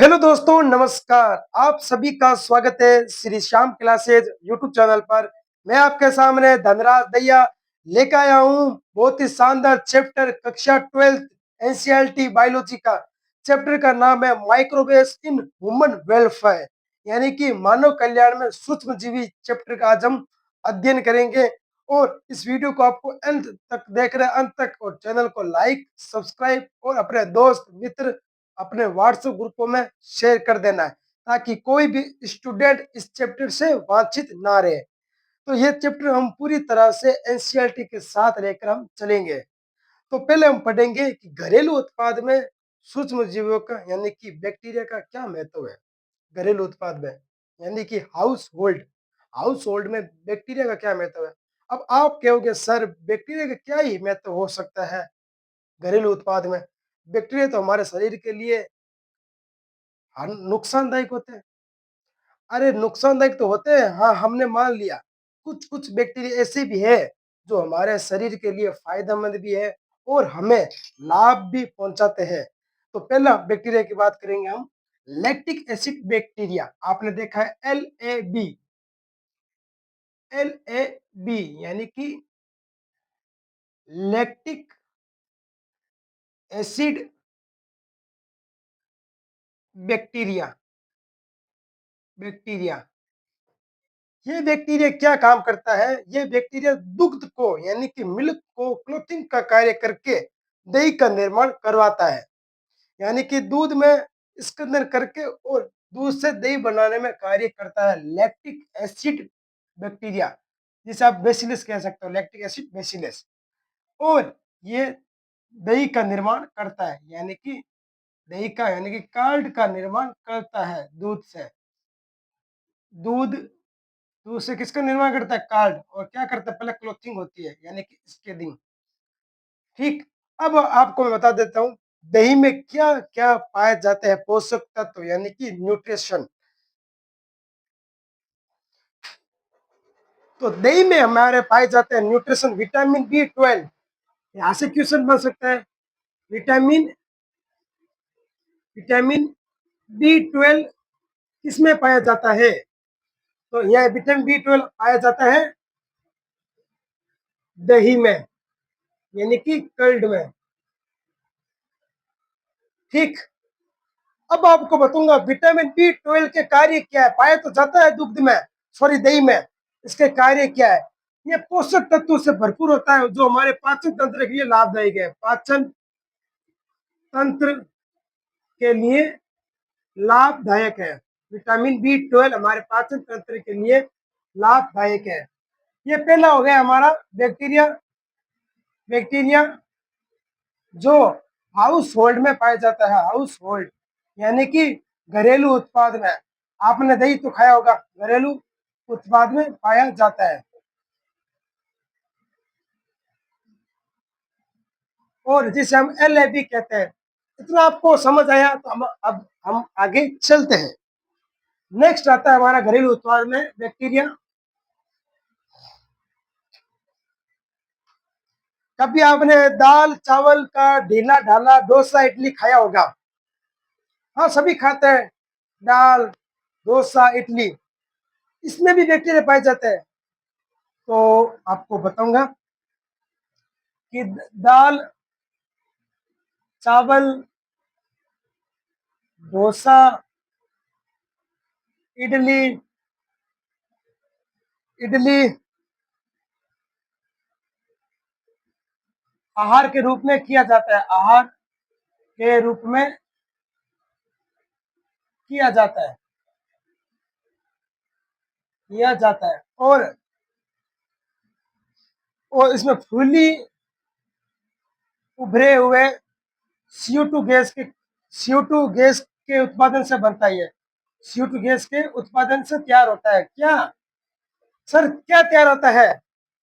Hello दोस्तों, नमस्कार। आप सभी का स्वागत है Shri Shyam classes YouTube channel पर। मैं आपके सामने धनराज दैया लेकर आया हूँ बहुत ही शानदार चैप्टर कक्षा 12 एनसीईआरटी बायोलॉजी का। चैप्टर का नाम है माइक्रोवेव्स इन ह्यूमन वेलफेयर, यानी कि मानव कल्याण में सूक्ष्म जीवी। चैप्टर का आज हम अध्ययन करेंगे और इस वीडियो को आपको अंत तक देख रहे हैं, अंत तक, और चैनल को लाइक, सब्सक्राइब और अपने दोस्त मित्र, अपने व्हाट्सएप ग्रुपों में शेयर कर देना है, ताकि कोई भी स्टूडेंट इस चैप्टर से वंचित ना रहे। तो ये चैप्टर हम पूरी तरह से एनसीईआरटी के साथ लेकर हम चलेंगे। तो पहले हम पढ़ेंगे कि घरेलू उत्पाद में सूक्ष्म जीवों का यानी कि बैक्टीरिया का क्या महत्व है। घरेलू उत्पाद में यानी कि हाउस होल्ड में बैक्टीरिया का क्या महत्व है। अब आप कहोगे सर, बैक्टीरिया का क्या ही महत्व हो सकता है घरेलू उत्पाद में। बैक्टीरिया तो हमारे शरीर के लिए नुकसानदायक होते हैं। अरे नुकसानदायक तो होते हैं, हाँ, हमने मान लिया। कुछ कुछ बैक्टीरिया ऐसे भी है जो हमारे शरीर के लिए फायदेमंद भी है और हमें लाभ भी पहुंचाते हैं। तो पहला बैक्टीरिया की बात करेंगे हम, लैक्टिक एसिड बैक्टीरिया। आपने देखा है एल ए बी यानी कि लैक्टिक एसिड बैक्टीरिया बैक्टीरिया ये बैक्टीरिया क्या काम करता है। ये बैक्टीरिया दुग्ध को यानी कि मिल्क को क्लोथिंग का कार्य करके दही का निर्माण करवाता है। यानी कि दूध में इसके अंदर करके और दूध से दही बनाने में कार्य करता है लैक्टिक एसिड बैक्टीरिया, जिसे आप बेसिलस कह सकते हो, लैक्टिक एसिड बेसिलस। और ये दही का निर्माण करता है, यानी कि दही का यानी कि कर्ड का निर्माण करता है दूध से। दूध दूध से किसका निर्माण करता है? कार्ड। और क्या करता है? पहले क्लोथिंग होती है यानी कि स्केदिंग। ठीक। अब आपको मैं बता देता हूँ दही में क्या क्या पाए जाते हैं पोषक तत्व यानी कि न्यूट्रिशन। तो दही में हमारे पाए जाते हैं न्यूट्रिशन, विटामिन B12। यहाँ से क्वेश्चन बन सकता है, विटामिन विटामिन B12 किसमें पाया जाता है? तो यह विटामिन B12 पाया जाता है दही में यानी कि कर्ड में। ठीक। अब आपको बताऊंगा विटामिन B12 के कार्य क्या है। पाया तो जाता है दुग्ध में, सॉरी दही में। इसके कार्य क्या है? ये पोषक तत्वों से भरपूर होता है जो हमारे पाचन तंत्र के लिए लाभदायक है। पाचन तंत्र के लिए लाभदायक है। विटामिन B12 हमारे पाचन तंत्र के लिए लाभदायक है। ये पहला हो गया हमारा बैक्टीरिया बैक्टीरिया जो हाउस होल्ड में पाया जाता है। हाउस होल्ड यानी कि घरेलू उत्पाद में। आपने दही तो खाया होगा, घरेलू उत्पाद में पाया जाता है। और जिसे हम LAB कहते हैं। इतना आपको समझ आया तो हम आगे चलते हैं। नेक्स्ट आता है हमारा घरेलू उत्पाद में बैक्टीरिया। कभी आपने दाल चावल का ढीला ढाला डोसा इडली खाया होगा। हाँ, सभी खाते हैं दाल डोसा इडली। इसमें भी बैक्टीरिया पाए जाते हैं। तो आपको बताऊंगा कि दाल चावल डोसा इडली इडली आहार के रूप में किया जाता है। आहार के रूप में किया जाता है किया जाता है। और इसमें फूली उभरे हुए CO2 गैस के CO2 गैस के उत्पादन से बनता है। CO2 गैस के उत्पादन से तैयार होता है। क्या सर, क्या तैयार होता है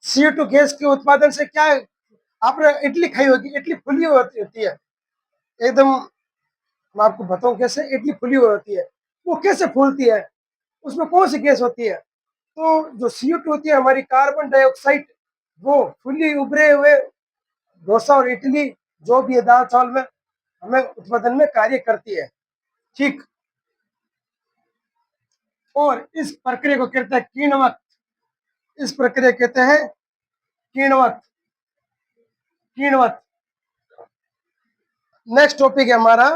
CO2 गैस के उत्पादन से? क्या आपने इडली खाई होगी, इडली फुली होती है एकदम। मैं आपको बताऊं कैसे इडली फुली होती है। वो कैसे फूलती है? उसमें कौन सी गैस होती है? तो जो CO2 होती है हमारी, कार्बन डाइऑक्साइड, वो फुली उभरे हुए डोसा और इडली जो भी है दाल चावल में हमें उत्पादन में कार्य करती है। ठीक। और इस प्रक्रिया को कहते हैं किण्वक। इस प्रक्रिया कहते हैं किण्वक। किण्वक। नेक्स्ट टॉपिक है हमारा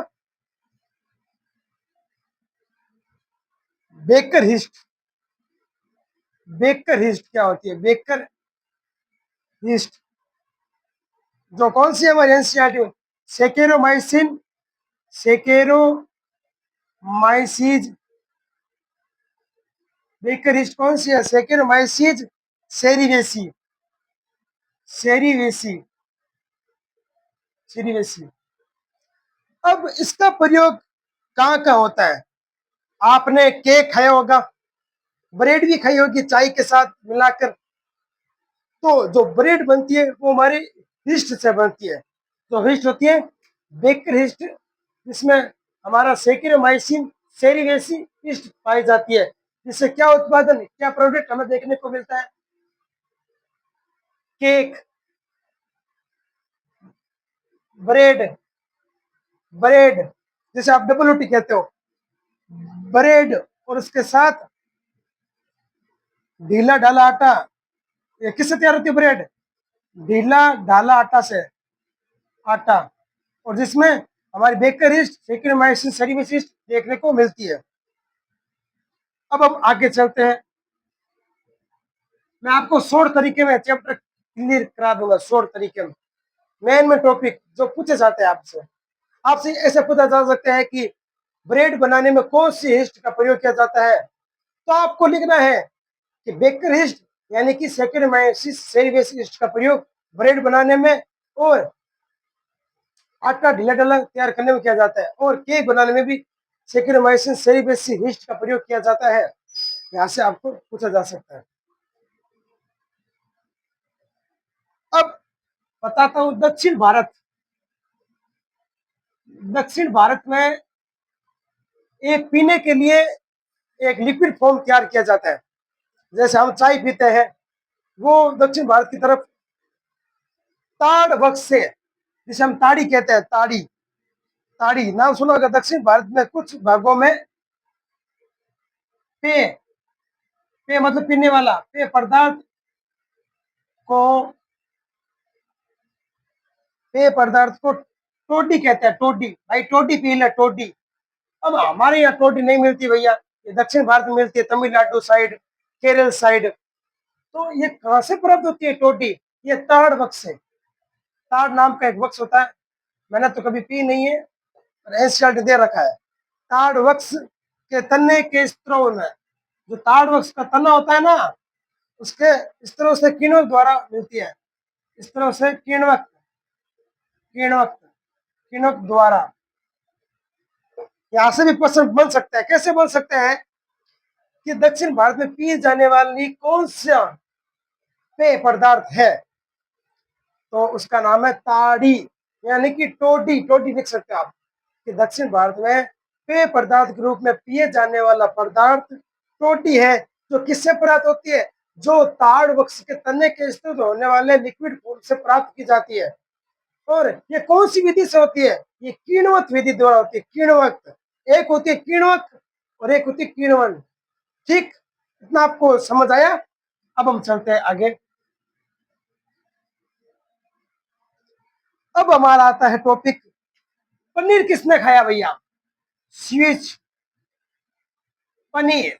बेकर हिस्ट। बेकर हिस्ट क्या होती है? बेकर हिस्ट जो कौन सी है हमारी एनसीईआरटी में? सेकेरोमाइसिन, सेकेरोमाइसिस। बेकर हिस्ट कौन सी है? सेकेरोमाइसिस सेरिवेसी। सेरिवेसी। सेरिवेसी। अब इसका प्रयोग कहाँ कहाँ होता है? आपने केक खाया होगा, ब्रेड भी खाई होगी चाय के साथ मिलाकर। तो जो ब्रेड बनती है वो हमारी हिस्ट से बनती है। जो हिस्ट होती है बेकर हिस्ट, जिसमें हमारा सेकेरोमाइसिन सेरिवेसी हिस्ट पाई जाती है। जिससे क्या उत्पादन, क्या प्रोडक्ट हमें देखने को मिलता है? Cake, bread. ब्रेड जैसे आप डबल रोटी कहते हो, ब्रेड और उसके साथ ढीला ढाला आटा। ये किससे तैयार होती है ब्रेड? ढीला ढाला आटा से। आटा, और जिसमें हमारी बेकर ईस्ट सेकेरोमाइसिन सेरिवेसिस देखने को मिलती है। अब हम आगे चलते हैं। मैं आपको शॉर्ट तरीके में चैप्टर क्लियर करा दूंगा, शॉर्ट तरीके में। मेन टॉपिक जो पूछे जाते हैं आपसे, आपसे ऐसे पूछा जा सकता है कि ब्रेड बनाने में कौन सी ईस्ट का प्रयोग किया जाता है? तो आपको लिखना है कि बेकर ईस्ट यानी कि सेकेरोमाइसिस सेरिवेसिस ईस्ट का प्रयोग ब्रेड बनाने में और आटा ढीला ढाला तैयार करने में किया जाता है, और केक बनाने में भी सेकेरोमाइसिन सेरिवेसिस यीस्ट का प्रयोग किया जाता है। यहाँ से आपको पूछा जा सकता है। अब बताता हूं दक्षिण भारत। दक्षिण भारत में एक पीने के लिए एक लिक्विड फॉर्म तैयार किया जाता है। जैसे हम चाय पीते हैं, वो दक्षिण भारत की तरफ ताड़ वृक्ष से, जिसे हम ताड़ी कहते हैं, ताड़ी। ताड़ी नाम सुना होगा। दक्षिण भारत में कुछ भागों में पेय, पेय मतलब पीने वाला, पेय पदार्थ को, पेय पदार्थ को टोडी कहते हैं। टोडी, भाई टोडी पी ले, टोडी। अब हमारे यहाँ टोडी नहीं मिलती भैया, ये दक्षिण भारत में मिलती है, तमिलनाडु साइड, केरल साइड। तो ये कहाँ से प्राप्त होती है टोडी? ये ताड़ वृक्ष से। ताड़ नाम का एक वृक्ष होता है, मैंने तो कभी पी नहीं है, पर एनसीईआरटी दे रखा है। ताड़ वृक्ष के तने के स्तरों में, जो ताड़ वृक्ष का तना होता है ना, उसके स्तरों से किण्वक द्वारा मिलती है। स्तरों से किण्वक, किण्वक, किण्वक द्वारा यहाँ से भी प्रश्न बन सकता है। कैसे बन सकते हैं कि दक्षिण भारत में पी जाने वाली कौन सा पेय पदार्थ है? तो उसका नाम है ताड़ी, यानी कि टोडी। टोडी लिख सकते हैं आप कि दक्षिण भारत में पेय पदार्थ के रूप में पिए जाने वाला पदार्थ टोडी है, जो किससे प्राप्त होती है? जो ताड़ वृक्ष के तने के स्थित होने वाले लिक्विड फॉर्म से प्राप्त की जाती है। और ये कौन सी विधि से होती है? ये किण्वक विधि द्वारा होती है। किण्वक, एक होती है किण्वक और एक होती है किण्वन। ठीक, इतना आपको समझ आया? अब हम चलते हैं आगे। अब हमारा आता है टॉपिक, पनीर किसने खाया भैया? Switch, paneer,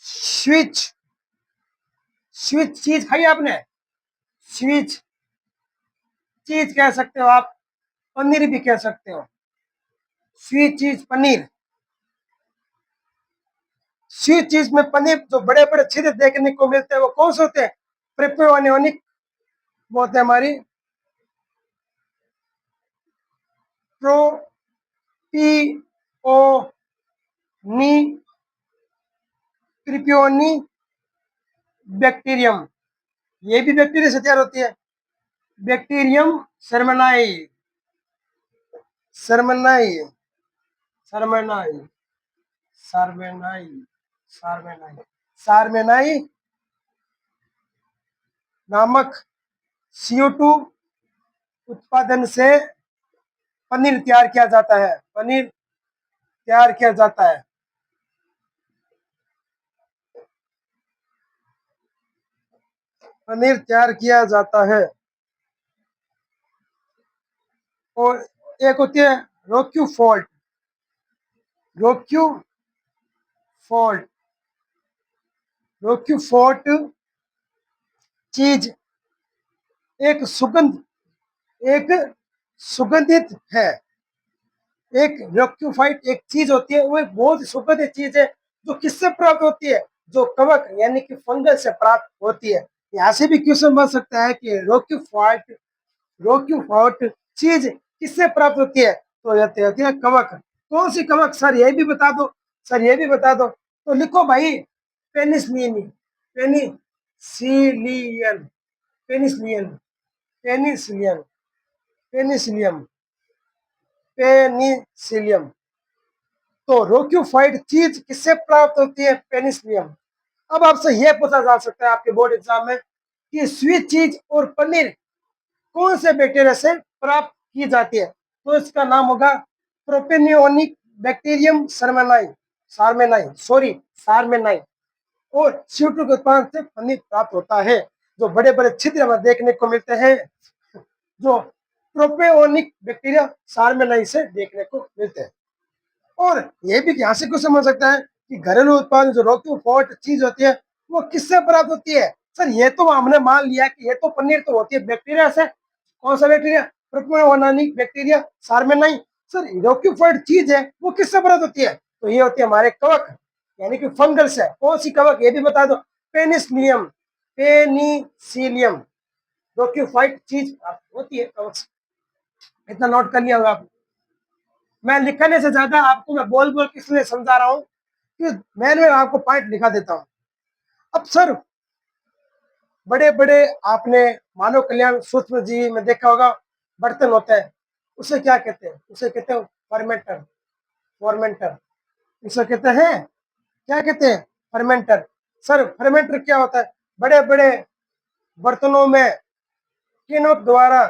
switch. स्विच चीज खाई आपने? स्विच चीज कह सकते हो आप, पनीर भी कह सकते हो। स्वीट चीज, पनीर। स्वीट चीज में पनीर जो बड़े बड़े छिद्र देखने को मिलते हैं वो कौन से होते हैं? प्रेप्योनिक, वो होते हैं हमारी प्रोपियोनी, प्रिपियोनी बैक्टीरियम। ये भी बैक्टीरिया से तैयार होती है। बैक्टीरियम सरमनाई, सरमनाई, सरमनाई, सार्मेनाई, सार्मेनाई, सार्मेनाई नामक CO2 उत्पादन से पनीर तैयार किया जाता है। पनीर तैयार किया जाता है। पनीर तैयार किया जाता है। और एक होती है रोक्यू फॉल्ट। रोक्यू फॉल्ट। रोक्यू फॉल्ट चीज एक सुगंध एक सुगंधित है। एक रोक्यूफाइट एक चीज होती है, वो एक बहुत ही सुगंधित चीज है जो किससे प्राप्त होती है, जो कवक यानी कि फंगस से प्राप्त होती है। यहाँ से भी क्वेश्चन बन सकता है कि रोक्यूफाइट चीज किससे प्राप्त होती है, तो होती है कवक। कौन सी कवक सर, ये भी बता दो। सर ये भी बता दो, तो लिखो भाई पेनिसिलिन। पेनिसिलियन। पेनिसिलियन। पेनिसिलियन। पेनिसिलियम। पेनिसिलियम। तो रोक्यूफाइड चीज किससे प्राप्त होती है, पेनिसिलियम। अब आपसे यह पूछा जा सकता है आपके बोर्ड एग्जाम में कि स्वीट चीज और पनीर कौन से बैक्टीरिया से प्राप्त की जाती है, तो इसका नाम होगा प्रोपेनियोनिक बैक्टीरियम सरमेनाई। सार्मेनाई, सॉरी, सार्मेनाई। और सीटू के उत्पादन से पनीर प्राप्त होता है। जो बड़े बड़े छिद्र हमें देखने को मिलते हैं, जो प्रोपेओनिक बैक्टीरिया सार्मेनाई से देखने को मिलते हैं। और ये भी यहाँ से कुछ समझ सकता है कि घरेलू उत्पाद जो रोक्यू फॉल्ट चीज होती है वो किससे प्राप्त होती है। सर ये तो हमने मान लिया कि ये तो पनीर तो होती है बैक्टीरिया से। कौन सा बैक्टीरिया, प्रोपेओनिक बैक्टीरिया सार्मेनाई। सर रोक्यू फॉल्ट चीज है वो किससे प्राप्त होती है, तो ये होती है हमारे कवक यानी कि फंगल से। कौन सी कवक ये भी बता दो, पेनिसिलियम। पेनिसिलियम रोक्यू फॉल्ट चीज होती है कवक से। इतना नोट कर लिया होगा आप। मैं लिखने से ज्यादा आपको मैं बोल बोल के इसलिए समझा रहा हूँ कि मैं आपको पॉइंट लिखा देता हूँ। अब सर बड़े बड़े आपने मानव कल्याण सूक्ष्म जीव में देखा होगा बर्तन होता है, उसे क्या कहते हैं, उसे कहते हैं फर्मेंटर। फॉर्मेंटर उसे कहते हैं, क्या कहते हैं, फर्मेंटर। सर फर्मेंटर क्या होता है, बड़े बड़े बर्तनों में किण्वक द्वारा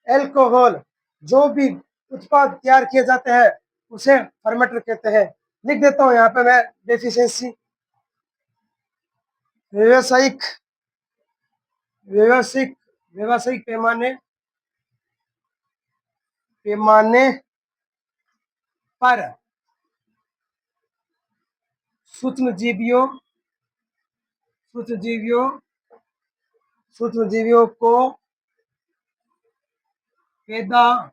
एल्कोहल जो भी उत्पाद तैयार किए जाते हैं उसे फर्मेंटर कहते हैं। लिख देता हूं यहाँ पे मैं डेफिशिएंसी। व्यवसायिक व्यवसायिक व्यवसायिक पैमाने पैमाने पर सूक्ष्मजीवियों सूक्ष्मजीवियों सूक्ष्मजीवियों को पैदा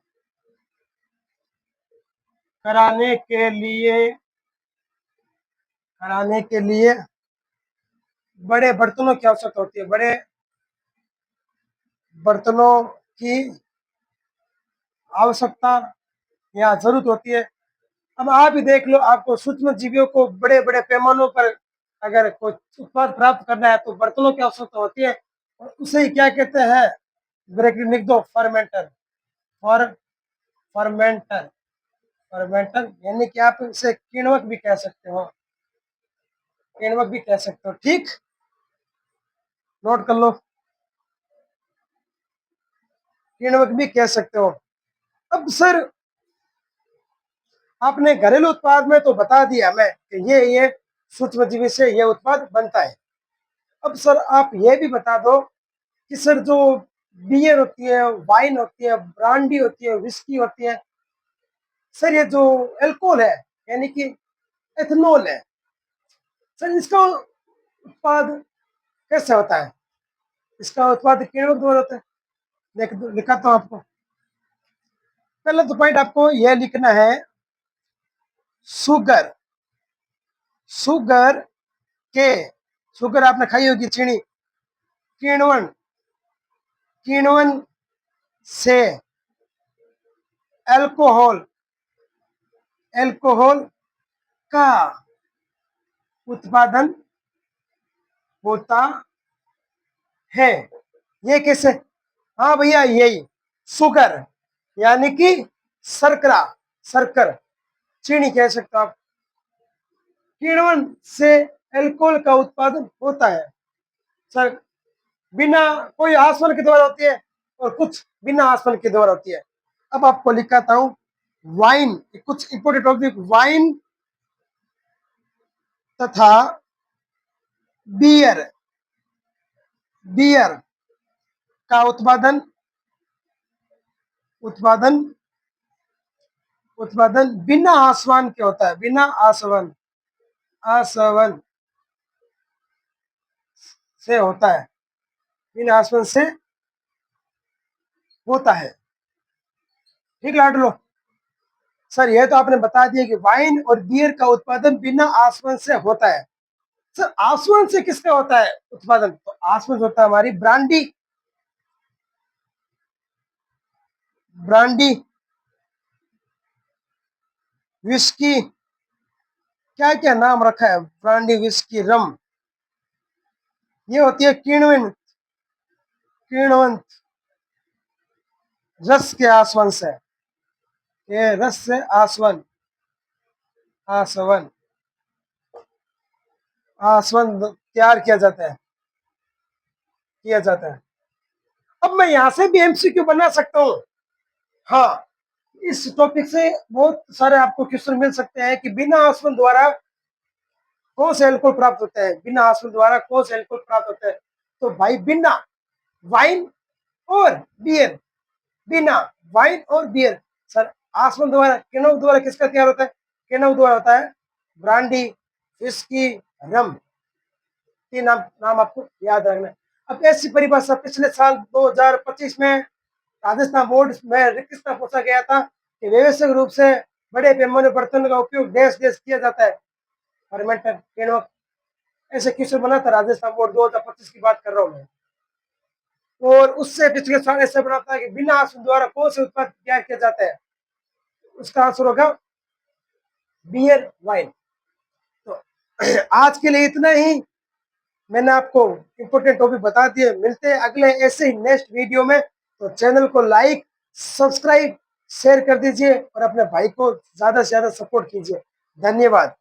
कराने के लिए बड़े बर्तनों की आवश्यकता होती है। बड़े बर्तनों की आवश्यकता यहाँ जरूरत होती है। अब आप ही देख लो, आपको सूक्ष्म जीवियों को बड़े बड़े पैमानों पर अगर कोई उत्पाद प्राप्त करना है तो बर्तनों की आवश्यकता होती है, और उसे ही क्या कहते हैं, ब्रैकेट लिख दो, फर्मेंटर। फॉर फर्मेंटर फर्मेंटर यानी कि आप इसे किण्वक भी कह सकते हो, किण्वक भी कह सकते हो। ठीक, नोट कर लो, किण्वक भी कह सकते हो। अब सर आपने घरेलू उत्पाद में तो बता दिया हमें कि ये सूक्ष्म जीवी से ये उत्पाद बनता है। अब सर आप ये भी बता दो कि सर जो बियर होती है, वाइन होती है, ब्रांडी होती है, विस्की होती है, सर ये जो अल्कोहल है यानी कि एथनॉल है, सर इसका उत्पाद कैसे होता है, इसका उत्पाद किण्वक द्वारा होता है। लिखाता हूँ आपको। पहले तो पॉइंट आपको यह लिखना है, शुगर शुगर के शुगर आपने खाई होगी, चीनी, किण्वन किण्वन से अल्कोहल अल्कोहल का उत्पादन होता है। ये कैसे, हाँ भैया यही शुगर यानी कि शर्करा, शर्कर, चीनी कह सकते हो आप। किण्वन से अल्कोहल का उत्पादन होता है सर, बिना कोई आसवन के द्वारा होती है और कुछ बिना आसवन के द्वारा होती है। अब आपको लिखाता हूं, वाइन, कुछ इंपोर्टेंट टॉपिक, वाइन तथा बियर बियर का उत्पादन उत्पादन उत्पादन बिना आसमान के होता है, बिना आसवन आसवन से होता है, बिना आसवन से होता है। ठीक लाड लो सर, ये तो आपने बता दिया कि वाइन और बियर का उत्पादन बिना आसवन से होता है। सर आसवन से किसका होता है उत्पादन? तो आसवन से होता है हमारी ब्रांडी, ब्रांडी, विस्की, क्या क्या नाम रखा है, ब्रांडी, विस्की, रम। ये होती है किण्वित, किण्वंत रस के आसवन से, ये रस से आसवन, आसवन, आसवन तैयार किया जाता है, किया जाता है। अब मैं यहां से भी एमसीक्यू बना सकता हूं। हाँ, इस टॉपिक से बहुत सारे आपको क्वेश्चन मिल सकते हैं कि बिना आसवन द्वारा कौन से एल्कोहल प्राप्त होता है, बिना आसवन द्वारा कौन से एल्कोहल प्राप्त होता है? तो भाई बिना वाइन और बियर, बिना वाइन और बियर। सर आसवन द्वारा, किण्व द्वारा किसका तैयार होता है? किण्व द्वारा होता है ब्रांडी, विस्की, रम। तीन नाम आपको याद रखना है। अब ऐसी परिभाषा पिछले साल 2025 में राजस्थान बोर्ड में किसका पूछा गया था कि व्यवसायिक रूप से बड़े पैमाने बर्तन का उपयोग देश देश किया जाता है, फर्मेंटर, किण्वक। ऐसे क्वेश्चन बना था राजस्थान बोर्ड 2025 की बात कर रहा हूँ मैं। और उससे पिछले साल ऐसे बना था कि बिना आसवन द्वारा कौन से उत्पाद तैयार किया जाता है? उसका आंसर होगा बियर, वाइन। तो आज के लिए इतना ही, मैंने आपको इंपोर्टेंट टॉपिक बता दिए। मिलते हैं अगले ऐसे ही नेक्स्ट वीडियो में। तो चैनल को लाइक, सब्सक्राइब, शेयर कर दीजिए और अपने भाई को ज्यादा से ज्यादा सपोर्ट कीजिए। धन्यवाद।